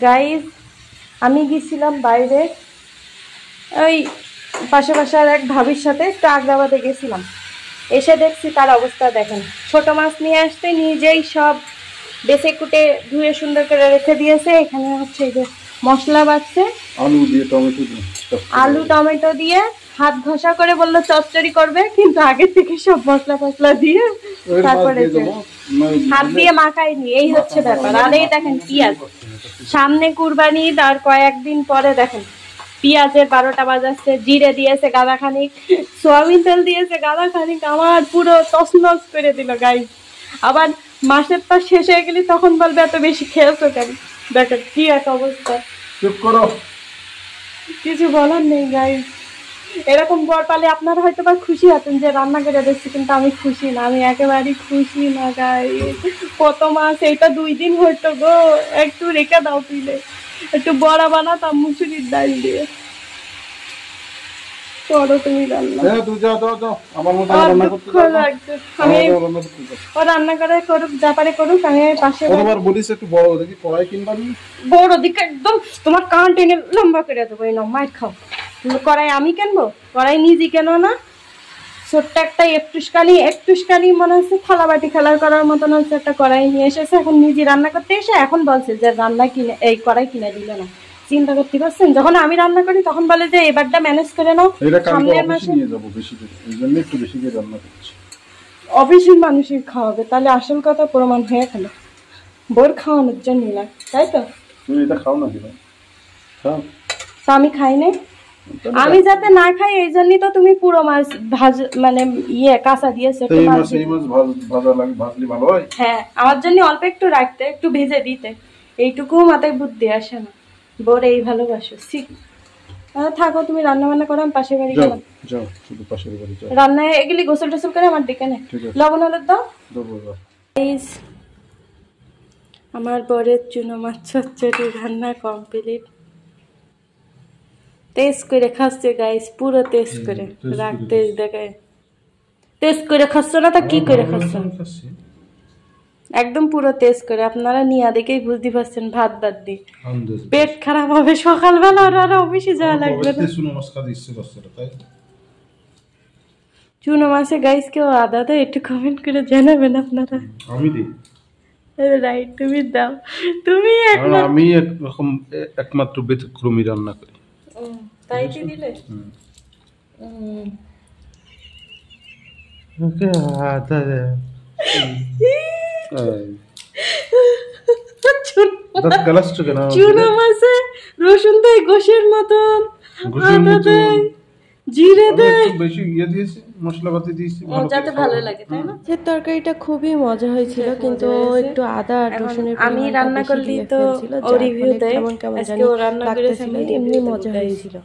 Guys আমি গেছিলাম বাইরে, ওই পাশে আর এক ভাবির সাথে একটু আগ্রাবাদে গেছিলাম। এসে দেখছি তার অবস্থা দেখেন, ছোট মাছ নিয়ে আসতে নিজেই সব বেছে কুটে ধুয়ে সুন্দর করে রেখে দিয়েছে। এখানে হচ্ছে এই যে মশলা বাটছে, আলু টমেটো দিয়ে হাত ঘষা করে বললো চচ্চড়ি করবে, কিন্তু আগে থেকে সব মশলা দিয়ে তারপরে হাত দিয়ে মাখায়নি। এই হচ্ছে ব্যাপার। আর এই দেখেন পেঁয়াজ, সামনে কুরবানি, তার কয়েকদিন পরে দেখেন পেঁয়াজের 12টা বাজাচ্ছে, জিরে দিয়েছে গাদা খানিক, সোয়াবিন তেল দিয়েছে গাদা খানিক, আমার পুরো তছনছ করে দিল গাইস। আবার মাসের পর শেষ হয়ে গেলি তখন বলবে এত বেশি খেয়েছো কেন। দেখেন কি এক অবস্থা, চুপ করো, কিছু বলার নেই গাইস। এরকম বর পালে আপনারা হয়তো বা খুশি হতেন যে রান্না করে দিচ্ছি, কিন্তু আমি খুশি না, আমি একেবারেই খুশি না গাইস। কত মাস, এইটা 2 দিন হইতো গো, একটু রেখে দাও তুইলে, একটু বড়া বানাতাম মুসুরির ডাল দিয়ে। করো তুমি রান্না, ও রান্না করে করুক, যা পারে করুক, আমি পাশে বড় দিকে একদম তোমার কান টেনে লম্বা করে দেবো। এই নাও মাইর খাও। কড়াই আমি কিনবো, কড়াই নিজে কেন না, ছোট্ট একটা একটুখানি মনে হচ্ছে থালা বাটি খেলার করার মতন হচ্ছে একটা কড়াই নিয়ে এসেছে। এখন নিজে রান্না করতে এসে এখন বলছে যে রান্না কিনে, এই কড়াই কিনে দিল না। চিন্তা করতে পারছেন, যখন আমি রান্না করি তখন বলে যে এবারটা ম্যানেজ করে নাও, সামনের মাসে নিয়ে যাবো, বেশি করে এইজন্য একটু বেশি করে রান্না করছি। অফিসের মানুষই খাওয়াবে, তাহলে আসল কথা প্রমাণ হয়ে গেল, বোর খাওয়ানোর জন্য না, তাই তো? তুমি এটা খাও না কেন? খাও। তা আমি খাই নাই, আমি যাতে না খাই এই জন্যই তো তুমি পুরো মাছ মানে কাঁচা দিয়েছো। হ্যাঁ, আমার জন্য অল্প একটু রাখতে, একটু ভেজে দিতে, এইটুকু মাথায় বুদ্ধি আসে না। বোর এই ভালোবাসো, থাকো তুমি রান্না বান্না করো, আমি পাশের বাড়ি গেলাম। রান্নায় এগুলি গোসল টোসল করে আমার ডেকে নে, লবণ হলুদ দাও। আমার বরের চুনো মাছ চচ্চড়ি রান্না কমপ্লিট। টেস্ট করে খাচ্ছে গাইস, পুরো টেস্ট করে রাখতে দেখায়। টেস্ট করে খাচ্ছ না তা কি করে খাচ্ছ? একদম পুরো টেস্ট করে। আপনারা নিয়া দেখেই বুঝতে পারছেন ভাত দি পেট খারাপ হবে সকালবেলা, আর অফিসে যাওয়া লাগবে না। চুনো মাছে গাইস কেউ আদা তো একটু কমেন্ট করে জানাবেন আপনারা। আমি দিই রাইট, তুমি দাও, তুমি আমি একমাত্র ব্যতিক্রমী রান্না করি। তাই কি দিলে? ওকে আদা দে। চুনো মাছে রসুন দেয় গোশের মতন, আদা দেয়, জিরে দেয়, বেশি দিয়েছি, মশলাপাতি দিয়েছি যাতে ভালো লাগে, তাই না? যে তরকারিটা খুবই মজা হয়েছিল, কিন্তু একটু আদা আর রসুনের আমি রান্না করলি তো ও রিভিউ দেয়, আজকে ও রান্না করেছিল, এমনি মজা হয়েছিল।